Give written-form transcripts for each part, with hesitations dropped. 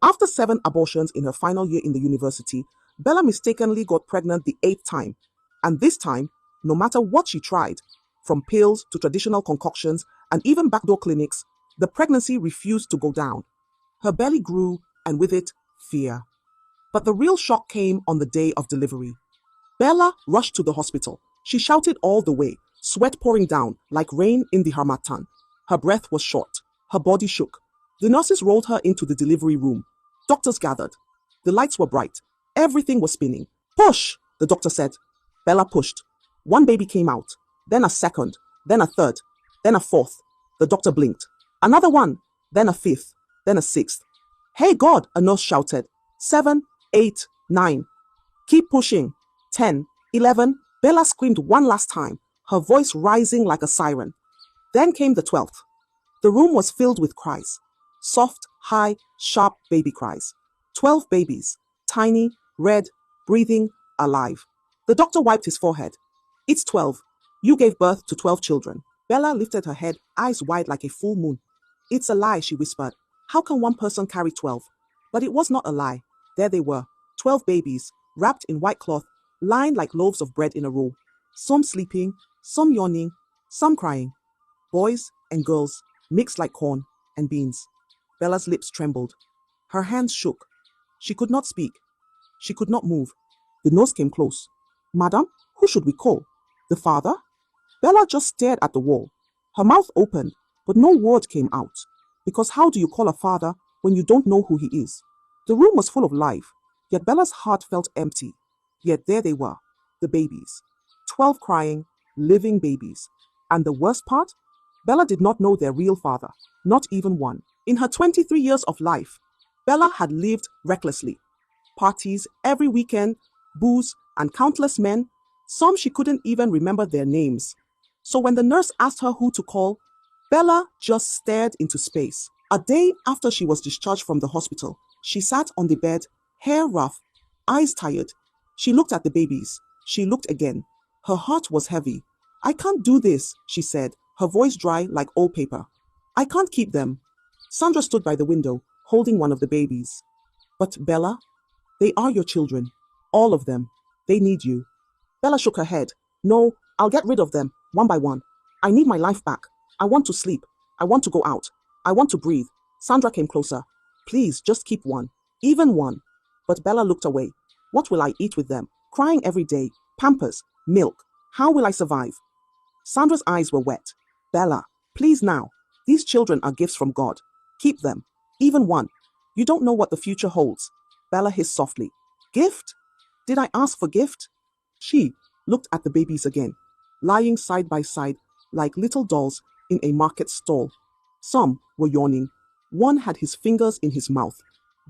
After 7 abortions in her final year in the university, Bella mistakenly got pregnant the 8th time. And this time, no matter what she tried, from pills to traditional concoctions and even backdoor clinics, the pregnancy refused to go down. Her belly grew, and with it, fear. But the real shock came on the day of delivery. Bella rushed to the hospital. She shouted all the way, sweat pouring down like rain in the harmattan. Her breath was short. Her body shook. The nurses rolled her into the delivery room. Doctors gathered. The lights were bright. Everything was spinning. Push, the doctor said. Bella pushed. One baby came out. Then a second. Then a third. Then a fourth. The doctor blinked. Another one. Then a fifth. Then a sixth. Hey God, a nurse shouted. 7, 8, 9. Keep pushing. 10, 11. Bella screamed one last time, her voice rising like a siren. Then came the 12th. The room was filled with cries. Soft, high, sharp baby cries. 12 babies. Tiny, red, breathing, alive. The doctor wiped his forehead. It's 12. You gave birth to 12 children. Bella lifted her head, eyes wide like a full moon. It's a lie, she whispered. How can one person carry 12? But it was not a lie. There they were, 12 babies, wrapped in white cloth, lined like loaves of bread in a row. Some sleeping, some yawning, some crying. Boys and girls, mixed like corn and beans. Bella's lips trembled. Her hands shook. She could not speak. She could not move. The nurse came close. Madam, who should we call? The father? Bella just stared at the wall. Her mouth opened, but no word came out. Because how do you call a father when you don't know who he is? The room was full of life, yet Bella's heart felt empty. Yet there they were, the babies. 12 crying, living babies. And the worst part? Bella did not know their real father, not even one. In her 23 years of life, Bella had lived recklessly. Parties every weekend, booze, and countless men, some she couldn't even remember their names. So when the nurse asked her who to call, Bella just stared into space. A day after she was discharged from the hospital, she sat on the bed, hair rough, eyes tired. She looked at the babies. She looked again. Her heart was heavy. I can't do this, she said, her voice dry like old paper. I can't keep them. Sandra stood by the window, holding one of the babies. But Bella, they are your children. All of them. They need you. Bella shook her head. No, I'll get rid of them, one by one. I need my life back. I want to sleep. I want to go out. I want to breathe. Sandra came closer. Please, just keep one. Even one. But Bella looked away. What will I eat with them? Crying every day. Pampers. Milk. How will I survive? Sandra's eyes were wet. Bella, please now. These children are gifts from God. Keep them. Even one. You don't know what the future holds. Bella hissed softly. Gift? Did I ask for gift? She looked at the babies again, lying side by side like little dolls in a market stall. Some were yawning. One had his fingers in his mouth.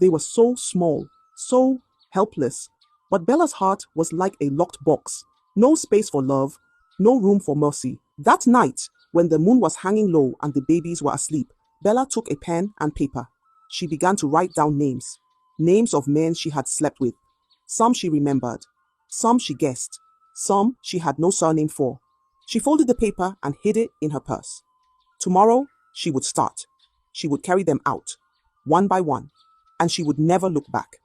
They were so small, so helpless. But Bella's heart was like a locked box. No space for love, no room for mercy. That night, when the moon was hanging low and the babies were asleep, Bella took a pen and paper. She began to write down names. Names of men she had slept with. Some she remembered. Some she guessed. Some she had no surname for. She folded the paper and hid it in her purse. Tomorrow, she would start. She would carry them out, one by one, and she would never look back.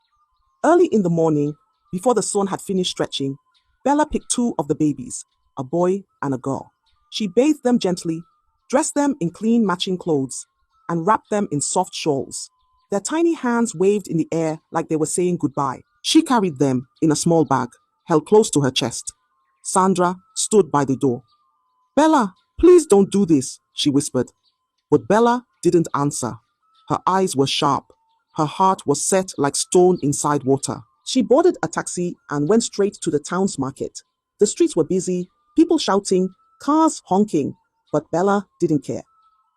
Early in the morning, before the sun had finished stretching, Bella picked 2 of the babies, a boy and a girl. She bathed them gently, dressed them in clean matching clothes, and wrapped them in soft shawls. Their tiny hands waved in the air like they were saying goodbye. She carried them in a small bag, held close to her chest. Sandra stood by the door. Bella, please don't do this, she whispered. But Bella didn't answer. Her eyes were sharp. Her heart was set like stone inside water. She boarded a taxi and went straight to the town's market. The streets were busy, people shouting, cars honking, but Bella didn't care.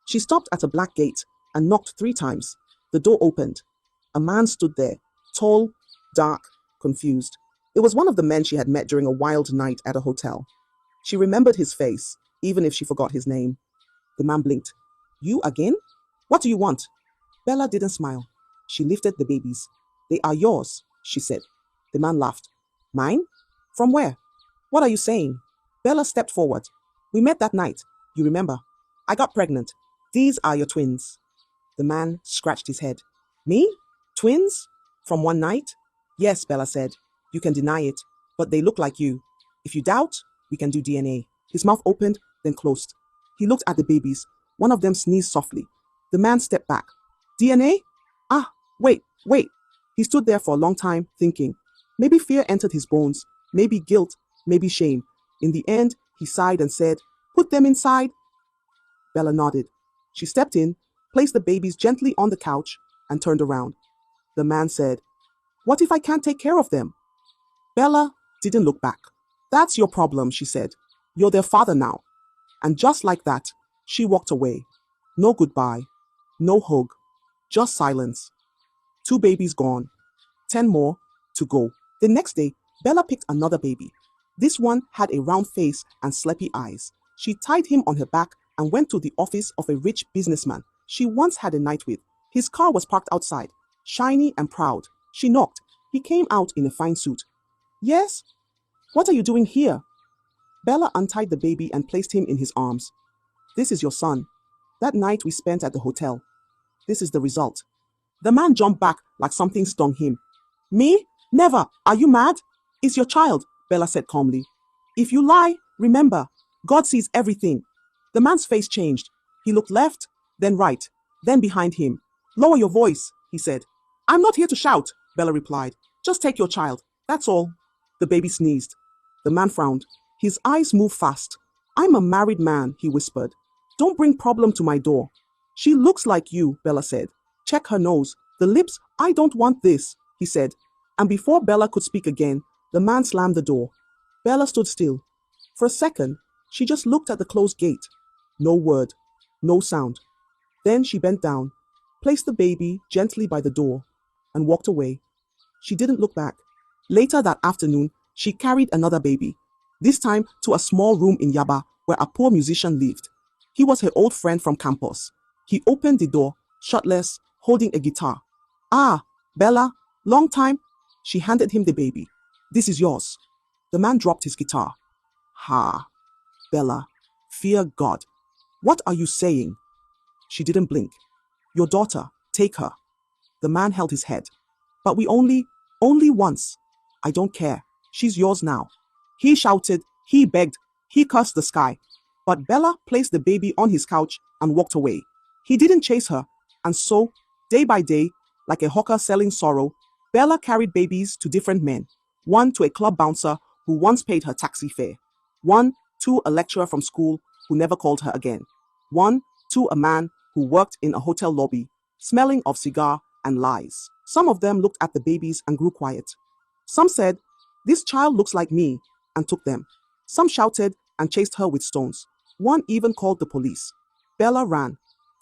She stopped at a black gate and knocked 3 times. The door opened. A man stood there, tall, dark, confused. It was one of the men she had met during a wild night at a hotel. She remembered his face, even if she forgot his name. The man blinked. You again? What do you want? Bella didn't smile. She lifted the babies. They are yours, she said. The man laughed. Mine? From where? What are you saying? Bella stepped forward. We met that night. You remember? I got pregnant. These are your twins. The man scratched his head. Me? Twins? From one night? Yes, Bella said. You can deny it, but they look like you. If you doubt, we can do DNA. His mouth opened, then closed. He looked at the babies. One of them sneezed softly. The man stepped back. DNA? Ah, wait. He stood there for a long time, thinking. Maybe fear entered his bones, maybe guilt, maybe shame. In the end, he sighed and said, Put them inside. Bella nodded. She stepped in, placed the babies gently on the couch, and turned around. The man said, What if I can't take care of them? Bella didn't look back. That's your problem, she said. You're their father now. And just like that, she walked away. No goodbye, no hug, just silence. 2 babies gone. 10 more to go. The next day, Bella picked another baby. This one had a round face and sleepy eyes. She tied him on her back and went to the office of a rich businessman she once had a night with. His car was parked outside, shiny and proud. She knocked. He came out in a fine suit. Yes? What are you doing here? Bella untied the baby and placed him in his arms. This is your son. That night we spent at the hotel. This is the result. The man jumped back like something stung him. Me? Never. Are you mad? It's your child, Bella said calmly. If you lie, remember, God sees everything. The man's face changed. He looked left, then right, then behind him. Lower your voice, he said. I'm not here to shout, Bella replied. Just take your child. That's all. The baby sneezed. The man frowned. His eyes moved fast. I'm a married man, he whispered. Don't bring problem to my door. She looks like you, Bella said. Check her nose. The lips, I don't want this, he said. And before Bella could speak again, the man slammed the door. Bella stood still. For a second, she just looked at the closed gate. No word, no sound. Then she bent down, placed the baby gently by the door, and walked away. She didn't look back. Later that afternoon, she carried another baby, this time to a small room in Yaba where a poor musician lived. He was her old friend from campus. He opened the door, shirtless, holding a guitar. Ah, Bella, long time. She handed him the baby. This is yours. The man dropped his guitar. Ha, Bella, fear God. What are you saying? She didn't blink. Your daughter, take her. The man held his head. But we only once. I don't care. She's yours now. He shouted, he begged, he cursed the sky. But Bella placed the baby on his couch and walked away. He didn't chase her, and so, day by day, like a hawker selling sorrow, Bella carried babies to different men. One to a club bouncer who once paid her taxi fare. One to a lecturer from school who never called her again. One to a man who worked in a hotel lobby, smelling of cigar and lies. Some of them looked at the babies and grew quiet. Some said, This child looks like me, and took them. Some shouted and chased her with stones. One even called the police. Bella ran,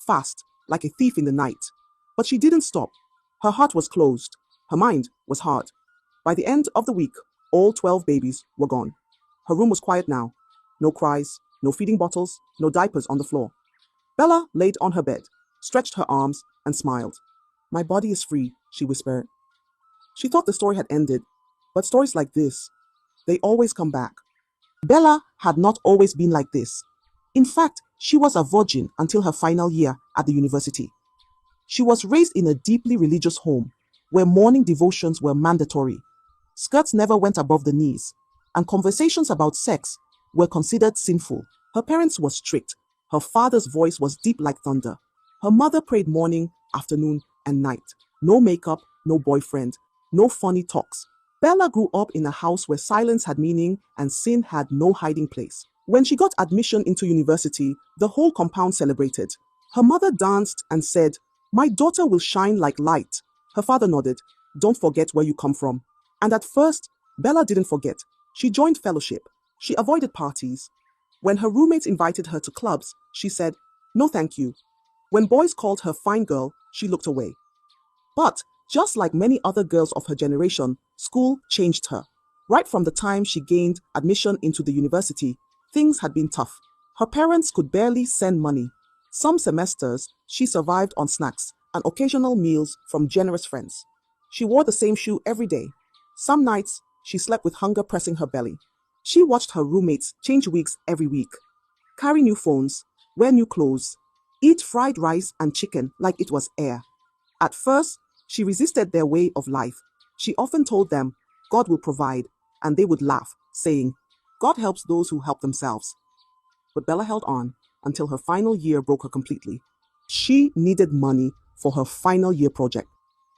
fast, like a thief in the night. But she didn't stop. Her heart was closed. Her mind was hard. By the end of the week, all 12 babies were gone. Her room was quiet now. No cries, no feeding bottles, no diapers on the floor. Bella laid on her bed, stretched her arms, and smiled. My body is free, she whispered. She thought the story had ended, but stories like this, they always come back. Bella had not always been like this. In fact, she was a virgin until her final year at the university. She was raised in a deeply religious home where morning devotions were mandatory. Skirts never went above the knees, and conversations about sex were considered sinful. Her parents were strict. Her father's voice was deep like thunder. Her mother prayed morning, afternoon, and night. No makeup, no boyfriend, no funny talks. Bella grew up in a house where silence had meaning and sin had no hiding place. When she got admission into university, the whole compound celebrated. Her mother danced and said, My daughter will shine like light. Her father nodded, Don't forget where you come from. And at first, Bella didn't forget. She joined fellowship. She avoided parties. When her roommates invited her to clubs, she said, No thank you. When boys called her fine girl, she looked away. But, just like many other girls of her generation, school changed her. Right from the time she gained admission into the university, things had been tough. Her parents could barely send money. Some semesters, she survived on snacks and occasional meals from generous friends. She wore the same shoe every day. Some nights, she slept with hunger pressing her belly. She watched her roommates change wigs every week, carry new phones, wear new clothes, eat fried rice and chicken like it was air. At first, She resisted their way of life. She often told them, God will provide, and they would laugh, saying, God helps those who help themselves. But Bella held on until her final year broke her completely. She needed money for her final year project.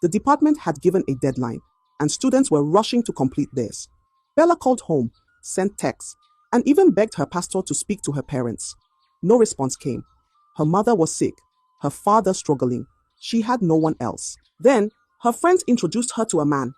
The department had given a deadline, and students were rushing to complete theirs. Bella called home, sent texts, and even begged her pastor to speak to her parents. No response came. Her mother was sick, her father struggling. She had no one else. Then, her friends introduced her to a man,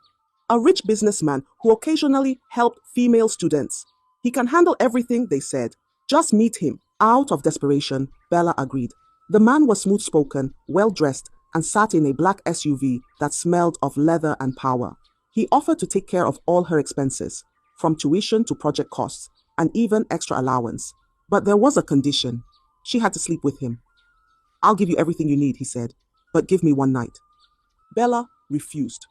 a rich businessman who occasionally helped female students. He can handle everything, they said. Just meet him. Out of desperation, Bella agreed. The man was smooth-spoken, well-dressed, and sat in a black SUV that smelled of leather and power. He offered to take care of all her expenses, from tuition to project costs, and even extra allowance. But there was a condition. She had to sleep with him. I'll give you everything you need, he said, but give me one night. Bella refused.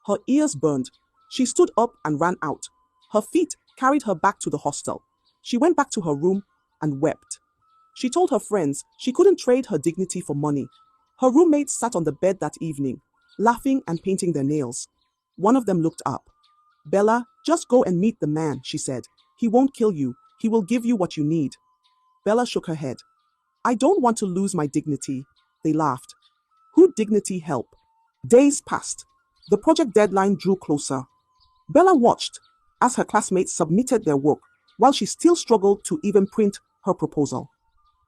Her ears burned. She stood up and ran out. Her feet carried her back to the hostel. She went back to her room and wept. She told her friends she couldn't trade her dignity for money. Her roommates sat on the bed that evening, laughing and painting their nails. One of them looked up. Bella, just go and meet the man, she said. He won't kill you. He will give you what you need. Bella shook her head. I don't want to lose my dignity. They laughed. Who'd dignity help? Days passed. The project deadline drew closer. Bella watched as her classmates submitted their work while she still struggled to even print her proposal.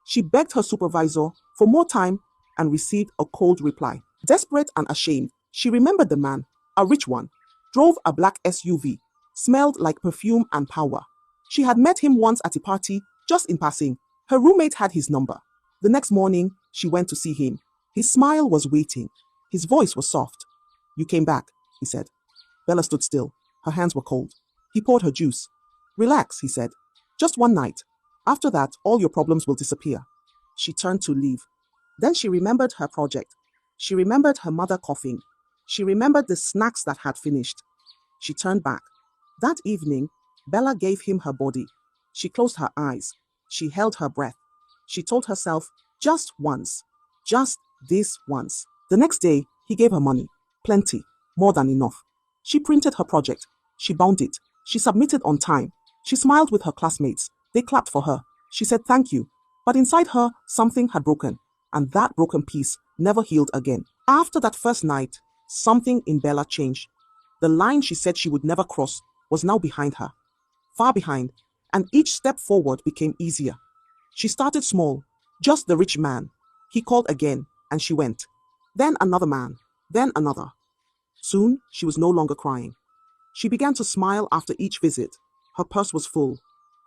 She begged her supervisor for more time and received a cold reply. Desperate and ashamed, she remembered the man, a rich one, drove a black SUV, smelled like perfume and power. She had met him once at a party, just in passing. Her roommate had his number. The next morning, she went to see him. His smile was waiting. His voice was soft. You came back, he said. Bella stood still. Her hands were cold. He poured her juice. Relax, he said. Just one night. After that, all your problems will disappear. She turned to leave. Then she remembered her project. She remembered her mother coughing. She remembered the snacks that had finished. She turned back. That evening, Bella gave him her body. She closed her eyes. She held her breath. She told herself, just once. Just this once. The next day, he gave her money. Plenty. More than enough. She printed her project. She bound it. She submitted on time. She smiled with her classmates. They clapped for her. She said thank you. But inside her, something had broken. And that broken piece never healed again. After that first night, something in Bella changed. The line she said she would never cross was now behind her. Far behind. And each step forward became easier. She started small. Just the rich man. He called again, and she went. Then another man. Then another. Soon, she was no longer crying. She began to smile after each visit. Her purse was full.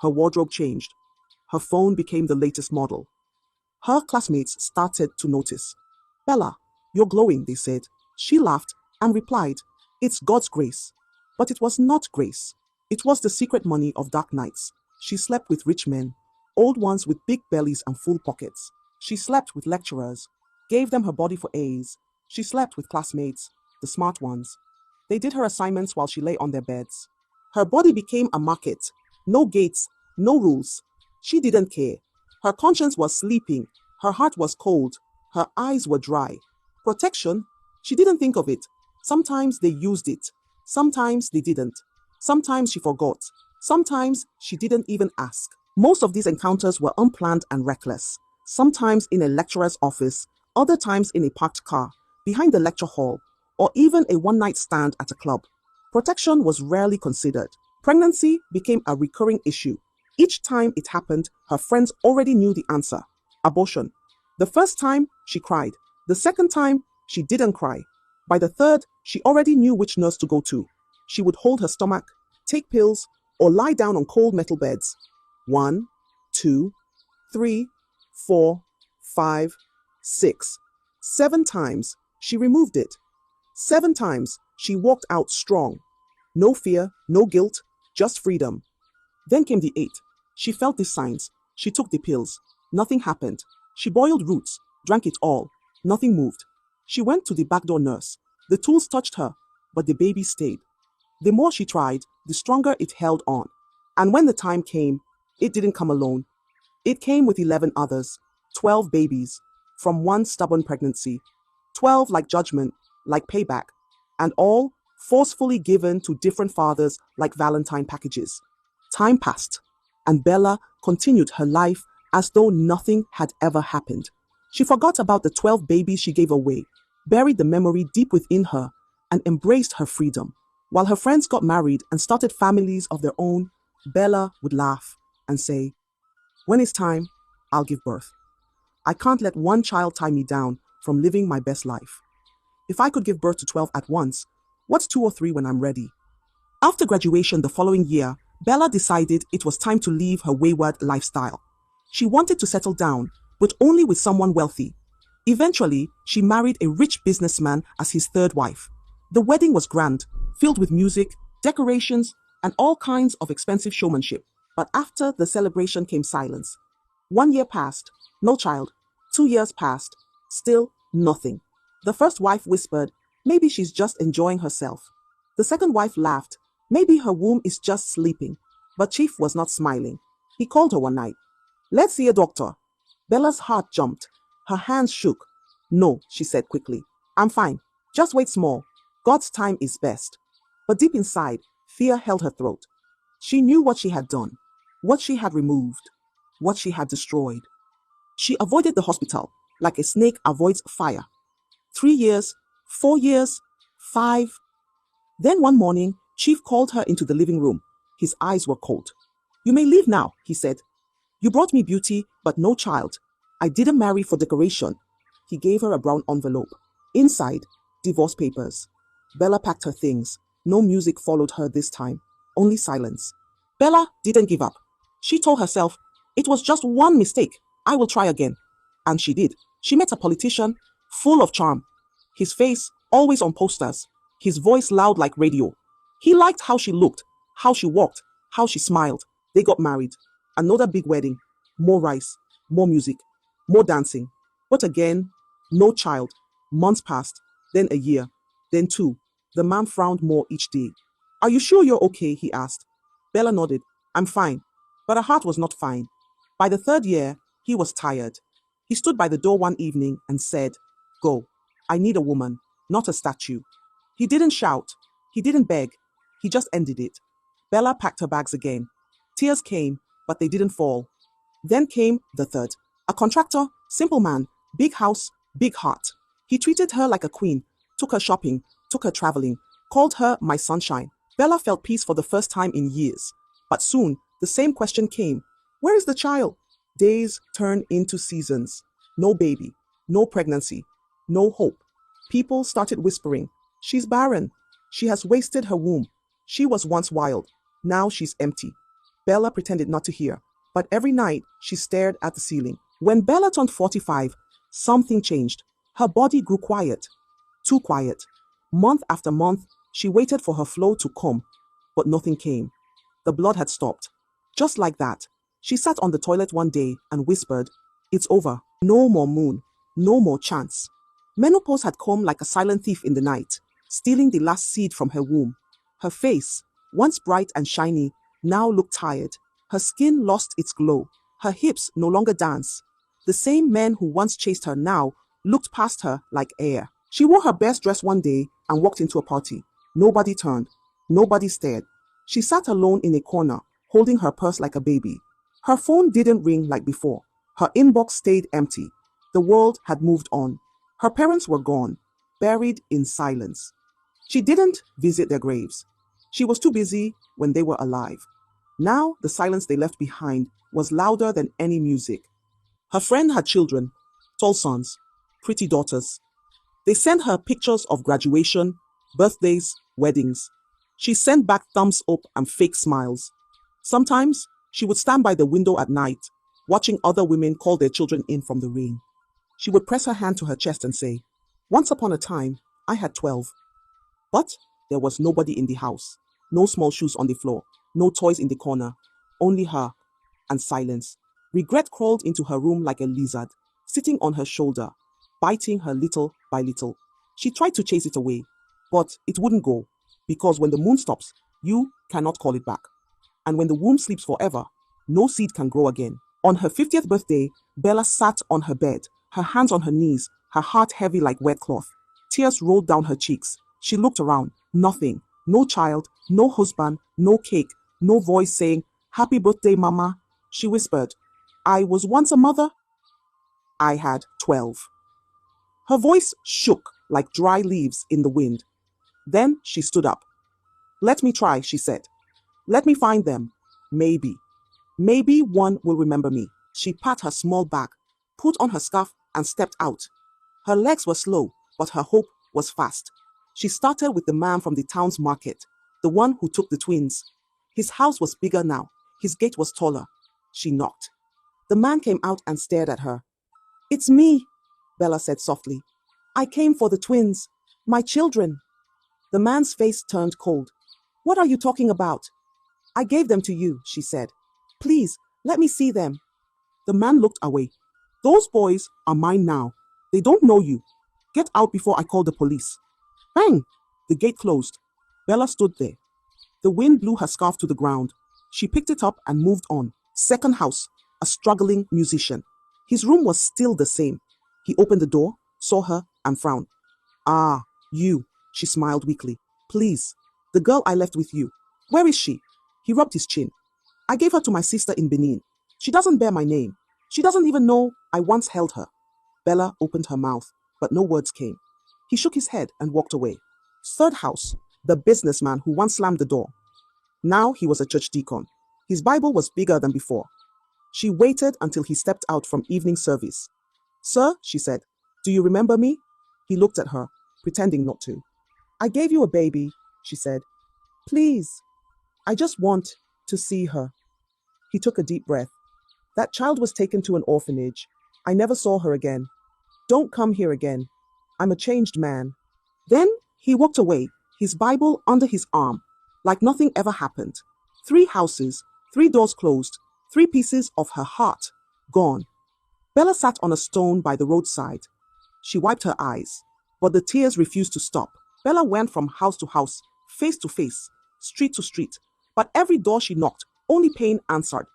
Her wardrobe changed. Her phone became the latest model. Her classmates started to notice. Bella, you're glowing, they said. She laughed and replied, it's God's grace. But it was not grace. It was the secret money of dark nights. She slept with rich men, old ones with big bellies and full pockets. She slept with lecturers, gave them her body for A's. She slept with classmates, the smart ones. They did her assignments while she lay on their beds. Her body became a market. No gates, no rules. She didn't care. Her conscience was sleeping. Her heart was cold. Her eyes were dry. Protection? She didn't think of it. Sometimes they used it. Sometimes they didn't. Sometimes she forgot. Sometimes she didn't even ask. Most of these encounters were unplanned and reckless. Sometimes in a lecturer's office, other times in a parked car, behind the lecture hall, or even a one-night stand at a club. Protection was rarely considered. Pregnancy became a recurring issue. Each time it happened, her friends already knew the answer. Abortion. The first time, she cried. The second time, she didn't cry. By the third, she already knew which nurse to go to. She would hold her stomach, take pills, or lie down on cold metal beds. 1, 2, 3, 4, 5, 6, 7 times, she removed it. 7 times, she walked out strong. No fear, no guilt, just freedom. Then came the 8th. She felt the signs. She took the pills. Nothing happened. She boiled roots, drank it all. Nothing moved. She went to the backdoor nurse. The tools touched her, but the baby stayed. The more she tried, the stronger it held on. And when the time came, it didn't come alone. It came with 11 others, 12 babies, from one stubborn pregnancy. 12 like judgment, like payback, and all forcefully given to different fathers like Valentine packages. Time passed, and Bella continued her life as though nothing had ever happened. She forgot about the 12 babies she gave away, buried the memory deep within her, and embraced her freedom. While her friends got married and started families of their own, Bella would laugh and say, "When it's time, I'll give birth. I can't let one child tie me down from living my best life. If I could give birth to 12 at once, what's 2 or 3 when I'm ready?" After graduation the following year, Bella decided it was time to leave her wayward lifestyle. She wanted to settle down, but only with someone wealthy. Eventually, she married a rich businessman as his third wife. The wedding was grand, filled with music, decorations, and all kinds of expensive showmanship. But after the celebration came silence. 1 year passed, no child. 2 years passed, still nothing. The first wife whispered, "Maybe she's just enjoying herself." The second wife laughed, "Maybe her womb is just sleeping." But Chief was not smiling. He called her one night. "Let's see a doctor." Bella's heart jumped. Her hands shook. "No," she said quickly. "I'm fine. Just wait small. God's time is best." But deep inside, fear held her throat. She knew what she had done, what she had removed, what she had destroyed. She avoided the hospital like a snake avoids fire. 3 years, 4 years, 5. Then one morning, Chief called her into the living room. His eyes were cold. "You may leave now," he said. "You brought me beauty, but no child. I didn't marry for decoration." He gave her a brown envelope. Inside, divorce papers. Bella packed her things. No music followed her this time, only silence. Bella didn't give up. She told herself, "It was just one mistake. I will try again." And she did. She met a politician, full of charm. His face always on posters, his voice loud like radio. He liked how she looked, how she walked, how she smiled. They got married. Another big wedding. More rice, more music, more dancing. But again, no child. Months passed, then a year, then 2. The man frowned more each day. "Are you sure you're okay?" he asked. Bella nodded. "I'm fine." But her heart was not fine. By the 3rd year, he was tired. He stood by the door one evening and said, "Go. I need a woman, not a statue." He didn't shout. He didn't beg. He just ended it. Bella packed her bags again. Tears came, but they didn't fall. Then came the 3rd. A contractor, simple man, big house, big heart. He treated her like a queen, took her shopping, took her traveling, called her my sunshine. Bella felt peace for the first time in years. But soon, the same question came. Where is the child? Days turned into seasons. No baby, no pregnancy, no hope. People started whispering, "She's barren. She has wasted her womb. She was once wild. Now she's empty." Bella pretended not to hear, but every night she stared at the ceiling. When Bella turned 45, something changed. Her body grew quiet. Too quiet. Month after month, she waited for her flow to come, but nothing came. The blood had stopped. Just like that, she sat on the toilet one day and whispered, "It's over. No more moon. No more chance." Menopause had come like a silent thief in the night, stealing the last seed from her womb. Her face, once bright and shiny, now looked tired. Her skin lost its glow. Her hips no longer danced. The same men who once chased her now looked past her like air. She wore her best dress one day and walked into a party. Nobody turned. Nobody stared. She sat alone in a corner, holding her purse like a baby. Her phone didn't ring like before. Her inbox stayed empty. The world had moved on. Her parents were gone, buried in silence. She didn't visit their graves. She was too busy when they were alive. Now the silence they left behind was louder than any music. Her friend had children, tall sons, pretty daughters. They sent her pictures of graduation, birthdays, weddings. She sent back thumbs up and fake smiles. Sometimes she would stand by the window at night, watching other women call their children in from the rain. She would press her hand to her chest and say, "Once upon a time, I had 12. But there was nobody in the house. No small shoes on the floor, no toys in the corner, only her and silence." Regret crawled into her room like a lizard, sitting on her shoulder, biting her little by little. She tried to chase it away, but it wouldn't go, because when the moon stops, you cannot call it back. And when the womb sleeps forever, no seed can grow again. On her 50th birthday, Bella sat on her bed, her hands on her knees, her heart heavy like wet cloth. Tears rolled down her cheeks. She looked around. Nothing. No child, no husband, no cake, no voice saying, "Happy birthday, Mama." She whispered, "I was once a mother." I had 12. Her voice shook like dry leaves in the wind. Then she stood up. "Let me try," she said. "Let me find them. Maybe. Maybe one will remember me." She pat her small bag, put on her scarf, and stepped out. Her legs were slow, but her hope was fast. She started with the man from the town's market, the one who took the twins. His house was bigger now. His gate was taller. She knocked. The man came out and stared at her. "It's me," Bella said softly. "I came for the twins. My children." The man's face turned cold. "What are you talking about?" "I gave them to you," she said. "Please, let me see them." The man looked away. "Those boys are mine now. They don't know you. Get out before I call the police." Bang! The gate closed. Bella stood there. The wind blew her scarf to the ground. She picked it up and moved on. Second house, a struggling musician. His room was still the same. He opened the door, saw her, and frowned. "Ah, you," she smiled weakly. "Please, the girl I left with you. Where is she?" He rubbed his chin. "I gave her to my sister in Benin. She doesn't bear my name. She doesn't even know I once held her." Bella opened her mouth, but no words came. He shook his head and walked away. Third house, the businessman who once slammed the door. Now he was a church deacon. His Bible was bigger than before. She waited until he stepped out from evening service. "Sir," she said, "do you remember me?" He looked at her, pretending not to. "I gave you a baby," she said. "Please, I just want to see her." He took a deep breath. "That child was taken to an orphanage. I never saw her again. Don't come here again. I'm a changed man." Then he walked away, his Bible under his arm, like nothing ever happened. 3 houses, 3 doors closed, 3 pieces of her heart gone. Bella sat on a stone by the roadside. She wiped her eyes, but the tears refused to stop. Bella went from house to house, face to face, street to street, but every door she knocked, only pain answered.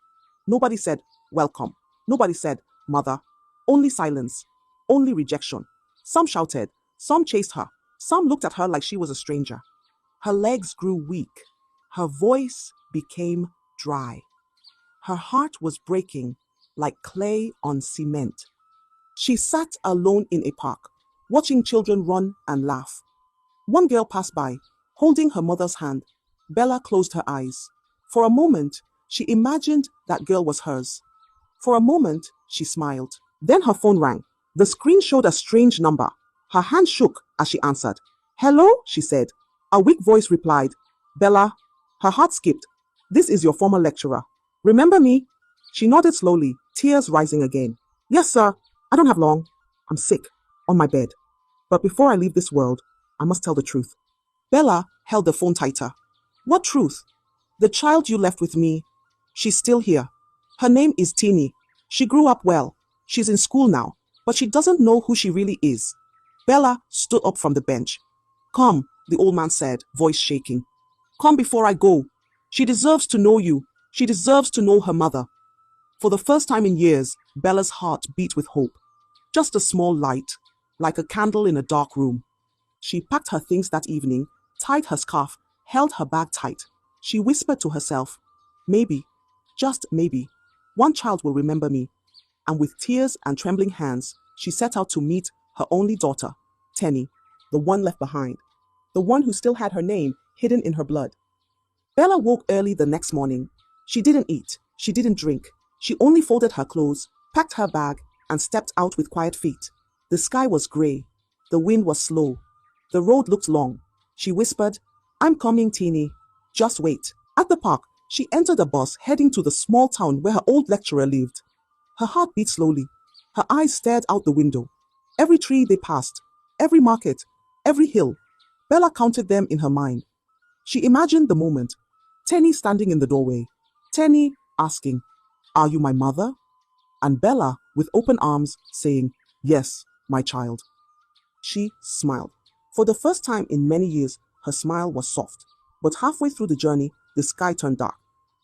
Nobody said, "Welcome." Nobody said, "Mother." Only silence, only rejection. Some shouted, some chased her, some looked at her like she was a stranger. Her legs grew weak. Her voice became dry. Her heart was breaking like clay on cement. She sat alone in a park, watching children run and laugh. One girl passed by, holding her mother's hand. Bella closed her eyes. For a moment, she imagined that girl was hers. For a moment, she smiled. Then her phone rang. The screen showed a strange number. Her hand shook as she answered. "Hello," she said. A weak voice replied, "Bella." Her heart skipped. "This is your former lecturer. Remember me?" She nodded slowly, tears rising again. "Yes, sir. I don't have long. I'm sick, on my bed. But before I leave this world, I must tell the truth." Bella held the phone tighter. "What truth?" "The child you left with me. She's still here. Her name is Teeny. She grew up well. She's in school now, but she doesn't know who she really is." Bella stood up from the bench. "Come," the old man said, voice shaking. "Come before I go. She deserves to know you. She deserves to know her mother." For the first time in years, Bella's heart beat with hope. Just a small light, like a candle in a dark room. She packed her things that evening, tied her scarf, held her bag tight. She whispered to herself, "Maybe, just maybe, one child will remember me." And with tears and trembling hands, she set out to meet her only daughter, Tenny, the one left behind, the one who still had her name hidden in her blood. Bella woke early the next morning. She didn't eat, she didn't drink. She only folded her clothes, packed her bag, and stepped out with quiet feet. The sky was grey. The wind was slow. The road looked long. She whispered, "I'm coming, Teeny. Just wait." At the park, she entered a bus heading to the small town where her old lecturer lived. Her heart beat slowly. Her eyes stared out the window. Every tree they passed, every market, every hill. Bella counted them in her mind. She imagined the moment. Tenny standing in the doorway. Tenny asking, "Are you my mother?" And Bella, with open arms, saying, "Yes, my child." She smiled. For the first time in many years, her smile was soft. But halfway through the journey, the sky turned dark.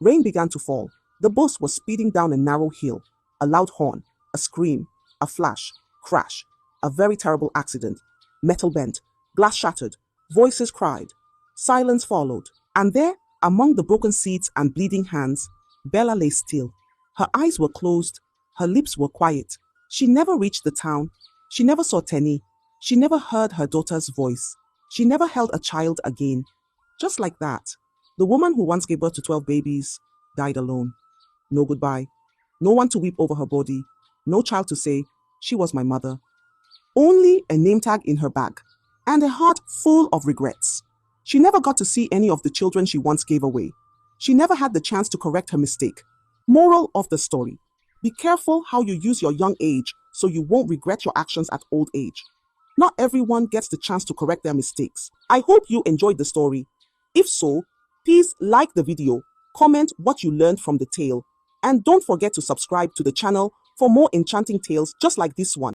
Rain began to fall. The bus was speeding down a narrow hill. A loud horn, a scream, a flash, crash. A very terrible accident. Metal bent, glass shattered, voices cried. Silence followed. And there, among the broken seats and bleeding hands, Bella lay still. Her eyes were closed, her lips were quiet. She never reached the town. She never saw Tenny. She never heard her daughter's voice. She never held a child again. Just like that, the woman who once gave birth to 12 babies died alone. No goodbye. No one to weep over her body. No child to say, "She was my mother." Only a name tag in her bag and a heart full of regrets. She never got to see any of the children she once gave away. She never had the chance to correct her mistake. Moral of the story: be careful how you use your young age so you won't regret your actions at old age. Not everyone gets the chance to correct their mistakes. I hope you enjoyed the story. If so, please like the video, comment what you learned from the tale, and don't forget to subscribe to the channel for more enchanting tales just like this one.